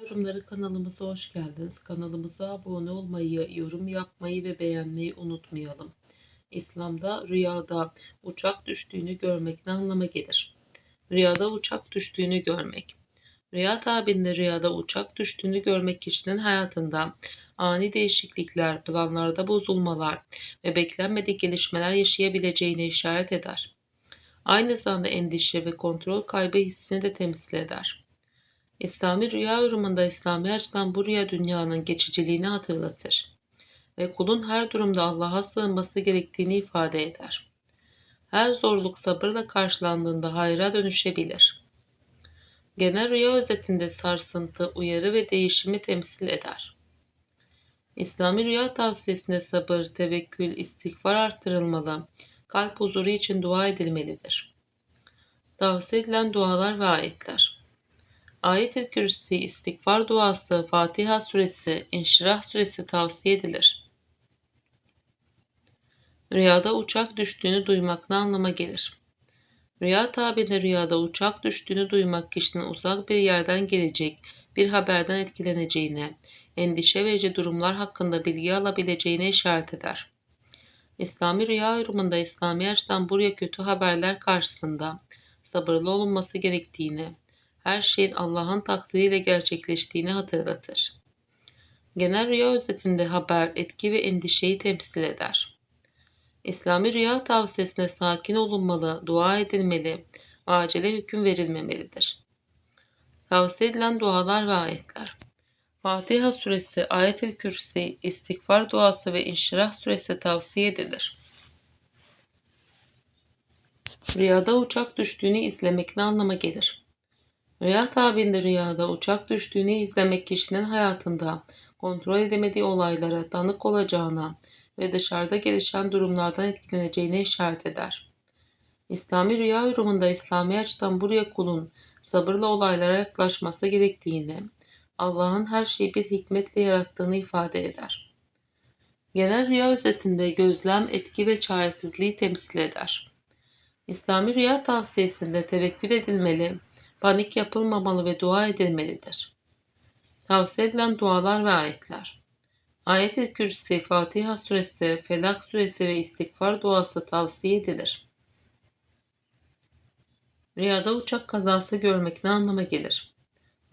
Yorumları kanalımıza hoş geldiniz. Kanalımıza abone olmayı, yorum yapmayı ve beğenmeyi unutmayalım. İslam'da rüyada uçak düştüğünü görmek ne anlama gelir? Rüyada uçak düştüğünü görmek. Rüya tabirinde rüyada uçak düştüğünü görmek kişinin hayatında ani değişiklikler, planlarda bozulmalar ve beklenmedik gelişmeler yaşayabileceğine işaret eder. Aynı zamanda endişe ve kontrol kaybı hissini de temsil eder. İslami rüya yorumunda İslami açıdan bu rüya dünyanın geçiciliğini hatırlatır ve kulun her durumda Allah'a sığınması gerektiğini ifade eder. Her zorluk sabırla karşılandığında hayra dönüşebilir. Genel rüya özetinde sarsıntı, uyarı ve değişimi temsil eder. İslami rüya tavsiyesinde sabır, tevekkül, istiğfar artırılmalı, kalp huzuru için dua edilmelidir. Tavsiye edilen dualar ve ayetler. Ayet-i Kürsi, istiğfar duası, Fatiha suresi, İnşirah suresi tavsiye edilir. Rüyada uçak düştüğünü duymak ne anlama gelir? Rüya tabirinde rüyada uçak düştüğünü duymak kişinin uzak bir yerden gelecek bir haberden etkileneceğine, endişe verici durumlar hakkında bilgi alabileceğine işaret eder. İslami rüya yorumunda İslami açıdan buraya kötü haberler karşısında sabırlı olunması gerektiğini, her şeyin Allah'ın takdiriyle gerçekleştiğini hatırlatır. Genel rüya özetinde haber, etki ve endişeyi temsil eder. İslami rüya tavsiyesine sakin olunmalı, dua edilmeli, acele hüküm verilmemelidir. Tavsiye edilen dualar ve ayetler. Fatiha suresi, Ayet-i Kürsi, istiğfar duası ve İnşirah suresi tavsiye edilir. Rüyada uçak düştüğünü izlemek ne anlama gelir? Rüya tabirinde rüyada uçak düştüğünü izlemek kişinin hayatında kontrol edemediği olaylara tanık olacağına ve dışarıda gelişen durumlardan etkileneceğine işaret eder. İslami rüya yorumunda İslami açıdan buraya kulun sabırla olaylara yaklaşması gerektiğini, Allah'ın her şeyi bir hikmetle yarattığını ifade eder. Genel rüya özetinde gözlem, etki ve çaresizliği temsil eder. İslami rüya tavsiyesinde tevekkül edilmeli, panik yapılmamalı ve dua edilmelidir. Tavsiye edilen dualar ve ayetler. Ayet-i Kürsi, Fatiha suresi, Felak suresi ve istiğfar duası tavsiye edilir. Rüyada uçak kazası görmek ne anlama gelir?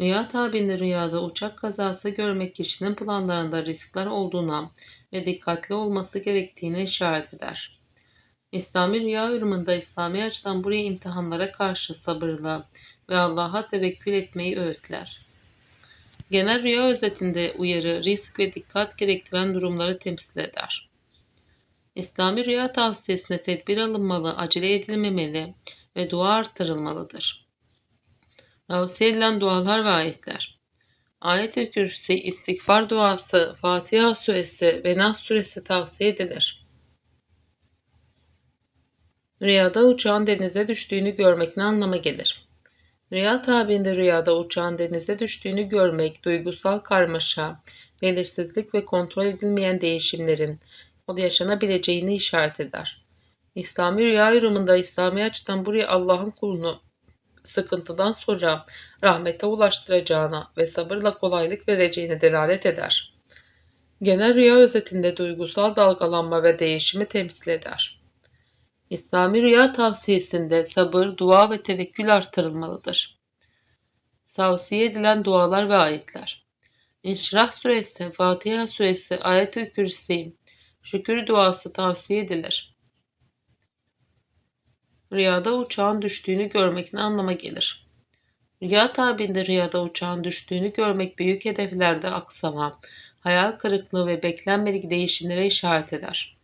Rüya tabirinde rüyada uçak kazası görmek kişinin planlarında riskler olduğuna ve dikkatli olması gerektiğine işaret eder. İslami rüya yorumunda İslami açıdan buraya imtihanlara karşı sabırlı ve Allah'a tevekkül etmeyi öğütler. Genel rüya özetinde uyarı, risk ve dikkat gerektiren durumları temsil eder. İslami rüya tavsiyesinde tedbir alınmalı, acele edilmemeli ve dua artırılmalıdır. Tavsiye edilen dualar ve ayetler. Ayet-i Kürsi, istiğfar duası, Fatiha suresi ve Nas suresi tavsiye edilir. Rüyada uçağın denize düştüğünü görmek ne anlama gelir? Rüya tabirinde rüyada uçağın denize düştüğünü görmek, duygusal karmaşa, belirsizlik ve kontrol edilmeyen değişimlerin yaşanabileceğini işaret eder. İslami rüya yorumunda İslami açıdan buraya Allah'ın kulunu sıkıntıdan sonra rahmete ulaştıracağına ve sabırla kolaylık vereceğine delalet eder. Genel rüya özetinde duygusal dalgalanma ve değişimi temsil eder. İslami rüya tavsiyesinde sabır, dua ve tevekkül artırılmalıdır. Tavsiye edilen dualar ve ayetler. İnşirah suresi, Fatiha suresi, Ayet-i Kürsi, şükür duası tavsiye edilir. Rüyada uçağın düştüğünü görmek ne anlama gelir? Rüya tabirinde rüyada uçağın düştüğünü görmek büyük hedeflerde aksama, hayal kırıklığı ve beklenmedik değişimlere işaret eder.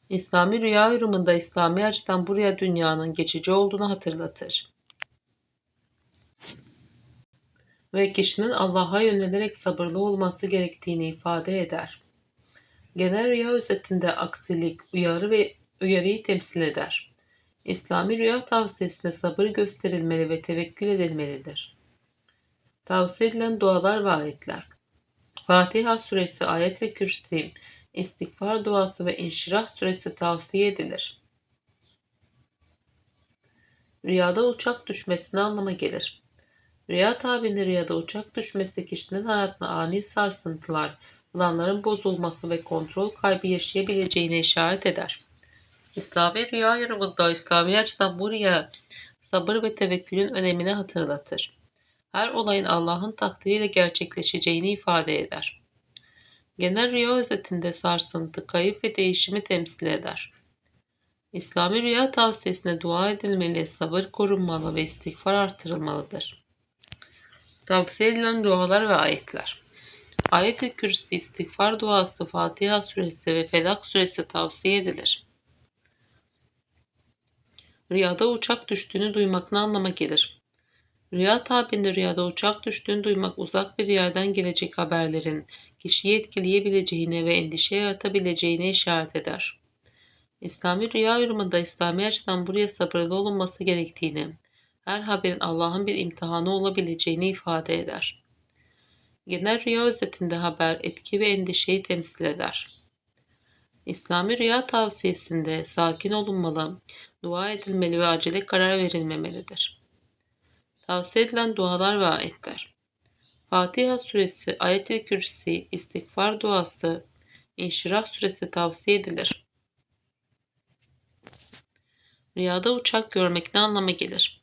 İslami rüya yorumunda İslami açıdan buraya dünyanın geçici olduğunu hatırlatır ve kişinin Allah'a yönelerek sabırlı olması gerektiğini ifade eder. Genel rüya özetinde aksilik, uyarı ve uyarıyı temsil eder. İslami rüya tavsiyesinde sabır gösterilmeli ve tevekkül edilmelidir. Tavsiye edilen dualar ve ayetler. Fatiha suresi, Ayet-i Kürsi, istiğfar duası ve İnşirah suresi tavsiye edilir. Rüyada uçak düşmesi ne anlama gelir? Rüya tabirleri ya da uçak düşmesi kişinin hayatına ani sarsıntılar, planların bozulması ve kontrol kaybı yaşayabileceğine işaret eder. İslami rüya yorumunda İslami açıdan bu rüya sabır ve tevekkülün önemini hatırlatır. Her olayın Allah'ın takdiriyle gerçekleşeceğini ifade eder. Genel rüya özetinde sarsıntı, kayıp ve değişimi temsil eder. İslami rüya tavsiyesine dua edilmeli, sabır korunmalı ve istiğfar artırılmalıdır. Tavsiye edilen dualar ve ayetler. Ayet-i Kürsi, istiğfar duası, Fatiha suresi ve Felak suresi tavsiye edilir. Rüyada uçak düştüğünü duymak ne anlama gelir? Rüya tabirinde rüyada uçak düştüğünü duymak uzak bir yerden gelecek haberlerin kişiyi etkileyebileceğine ve endişe yaratabileceğine işaret eder. İslami rüya yorumunda İslami açıdan buraya sabırlı olunması gerektiğini, her haberin Allah'ın bir imtihanı olabileceğini ifade eder. Genel rüya özetinde haber, etki ve endişeyi temsil eder. İslami rüya tavsiyesinde sakin olunmalı, dua edilmeli ve acele karar verilmemelidir. Tavsiye edilen dualar ve ayetler. Fatiha suresi, Ayet-i Kürsi, istiğfar duası, İnşirah suresi tavsiye edilir. Rüyada uçak görmek ne anlama gelir?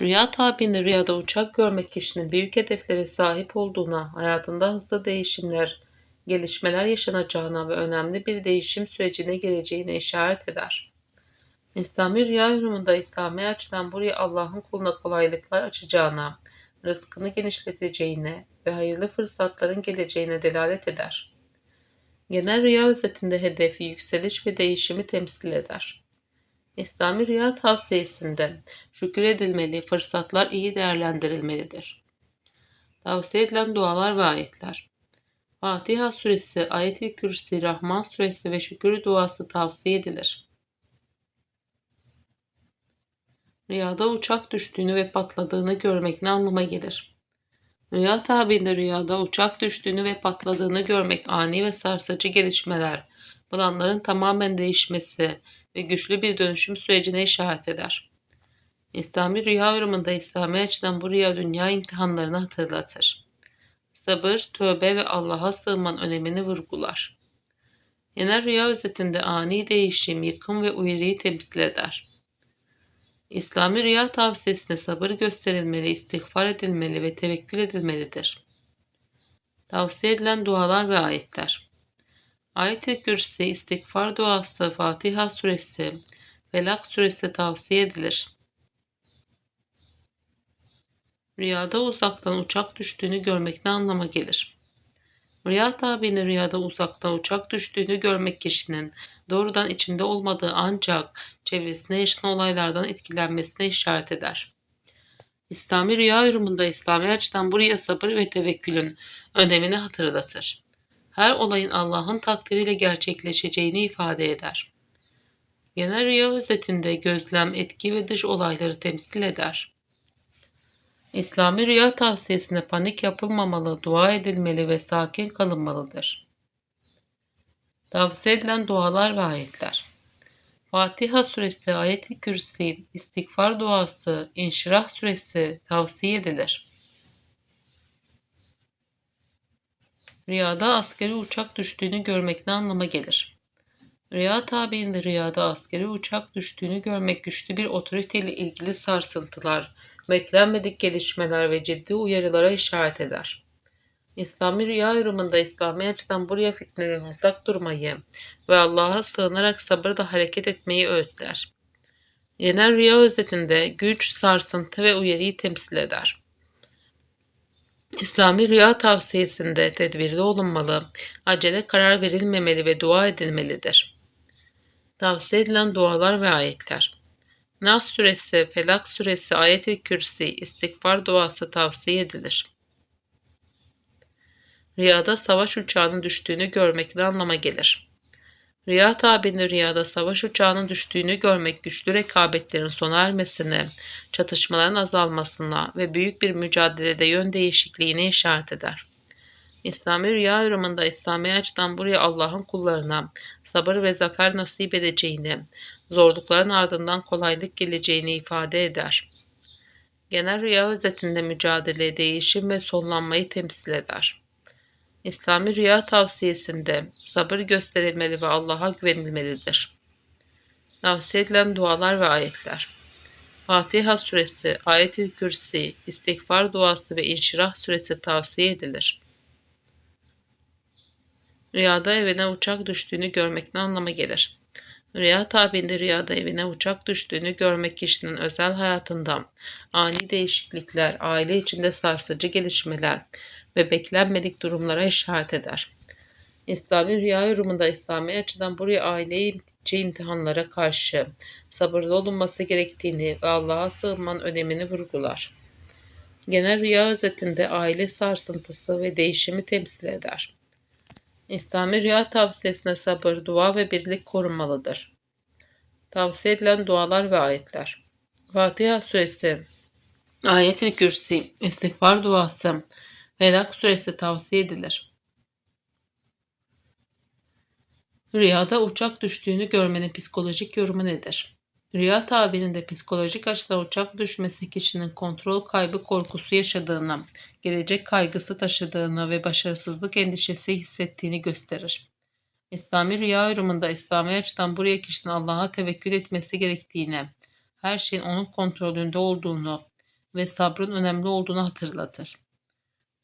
Rüya tabirinde rüyada uçak görmek kişinin büyük hedeflere sahip olduğuna, hayatında hızlı değişimler, gelişmeler yaşanacağına ve önemli bir değişim sürecine gireceğine işaret eder. İslami rüya yorumunda İslami açıdan buraya Allah'ın kuluna kolaylıklar açacağına, rızkını genişleteceğine ve hayırlı fırsatların geleceğine delalet eder. Genel rüya özetinde hedefi, yükseliş ve değişimi temsil eder. İslami rüya tavsiyesinde şükür edilmeli, fırsatlar iyi değerlendirilmelidir. Tavsiye edilen dualar ve ayetler. Fatiha suresi, Ayet-i Kürsi, Rahman suresi ve şükür duası tavsiye edilir. Rüyada uçak düştüğünü ve patladığını görmek ne anlama gelir? Rüya tabirinde rüyada uçak düştüğünü ve patladığını görmek ani ve sarsıcı gelişmeler, planların tamamen değişmesi ve güçlü bir dönüşüm sürecine işaret eder. İslami rüya yorumunda İslami açıdan bu rüya dünya imtihanlarını hatırlatır. Sabır, tövbe ve Allah'a sığınmanın önemini vurgular. Genel rüya özetinde ani değişim, yıkım ve uyarıyı temsil eder. İslami rüya tavsiyesinde sabır gösterilmeli, istiğfar edilmeli ve tevekkül edilmelidir. Tavsiye edilen dualar ve ayetler. Ayet-i Kürsi, istiğfar duası, Fatiha suresi, Felak suresi tavsiye edilir. Rüyada uzaktan uçak düştüğünü görmek ne anlama gelir? Rüya tabirinde rüyada uzaktan uçak düştüğünü görmek kişinin doğrudan içinde olmadığı ancak çevresinde yaşanan olaylardan etkilenmesine işaret eder. İslami rüya yorumunda İslami açıdan buraya sabır ve tevekkülün önemini hatırlatır. Her olayın Allah'ın takdiriyle gerçekleşeceğini ifade eder. Genel rüya özetinde gözlem, etki ve dış olayları temsil eder. İslami rüya tavsiyesinde panik yapılmamalı, dua edilmeli ve sakin kalınmalıdır. Tavsiye edilen dualar ve ayetler. Fatiha suresi, Ayet-i Kürsi, istiğfar duası, İnşirah suresi tavsiye edilir. Rüyada askeri uçak düştüğünü görmek ne anlama gelir? Rüya tabirinde rüyada askeri uçak düştüğünü görmek güçlü bir otoriteyle ilgili sarsıntılar, beklenmedik gelişmeler ve ciddi uyarılara işaret eder. İslami rüya yorumunda İslami açıdan buraya fitneden uzak durmayı ve Allah'a sığınarak sabırla hareket etmeyi öğütler. Genel rüya özetinde güç, sarsıntı ve uyarıyı temsil eder. İslami rüya tavsiyesinde tedbirli olunmalı, acele karar verilmemeli ve dua edilmelidir. Tavsiye edilen dualar ve ayetler. Nas suresi, Felak suresi, Ayet-i Kürsi, istiğfar duası tavsiye edilir. Rüyada savaş uçağının düştüğünü görmek ne anlama gelir? Rüya tabirinde rüyada savaş uçağının düştüğünü görmek güçlü rekabetlerin sona ermesine, çatışmaların azalmasına ve büyük bir mücadelede yön değişikliğine işaret eder. İslami rüya yorumunda İslami açıdan buraya Allah'ın kullarına sabır ve zafer nasip edeceğini, zorlukların ardından kolaylık geleceğini ifade eder. Genel rüya özetinde mücadele, değişim ve sonlanmayı temsil eder. İslami rüya tavsiyesinde sabır gösterilmeli ve Allah'a güvenilmelidir. Tavsiye edilen dualar ve ayetler: Fatiha suresi, Ayet-i Kürsi, İstiğfar duası ve İnşirah suresi tavsiye edilir. Rüyada evine uçak düştüğünü görmek ne anlama gelir? Rüya tabirinde rüyada evine uçak düştüğünü görmek kişinin özel hayatında ani değişiklikler, aile içinde sarsıcı gelişmeler ve beklenmedik durumlara işaret eder. İslami rüya yorumunda İslami açıdan bu rüya aile içi imtihanlara karşı sabırlı olunması gerektiğini ve Allah'a sığınmanın önemini vurgular. Genel rüya özetinde aile sarsıntısı ve değişimi temsil eder. İslami rüya tavsiyesine sabır, dua ve birlik korunmalıdır. Tavsiye edilen dualar ve ayetler: Fatiha suresi, Ayet-i Kürsi, İstiğfar duası, Felak suresi tavsiye edilir. Rüyada uçak düştüğünü görmenin psikolojik yorumu nedir? Rüya tabirinde psikolojik açıdan uçak düşmesi kişinin kontrol kaybı korkusu yaşadığını, gelecek kaygısı taşıdığını ve başarısızlık endişesi hissettiğini gösterir. İslami rüya yorumunda İslami açıdan buraya kişinin Allah'a tevekkül etmesi gerektiğini, her şeyin onun kontrolünde olduğunu ve sabrın önemli olduğunu hatırlatır.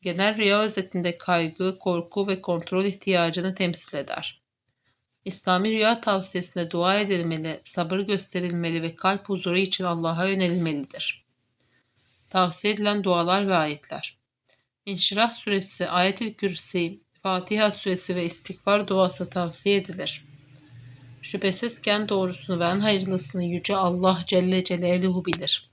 Genel rüya özetinde kaygı, korku ve kontrol ihtiyacını temsil eder. İslami rüya tavsiyesinde dua edilmeli, sabır gösterilmeli ve kalp huzuru için Allah'a yönelilmelidir. Tavsiye edilen dualar ve ayetler: İnşirah suresi, Ayet-i Kürsi, Fatiha suresi ve İstiğfar duası tavsiye edilir. Şüphesiz ki en doğrusunu ve en hayırlısını Yüce Allah Celle Celaluhu bilir.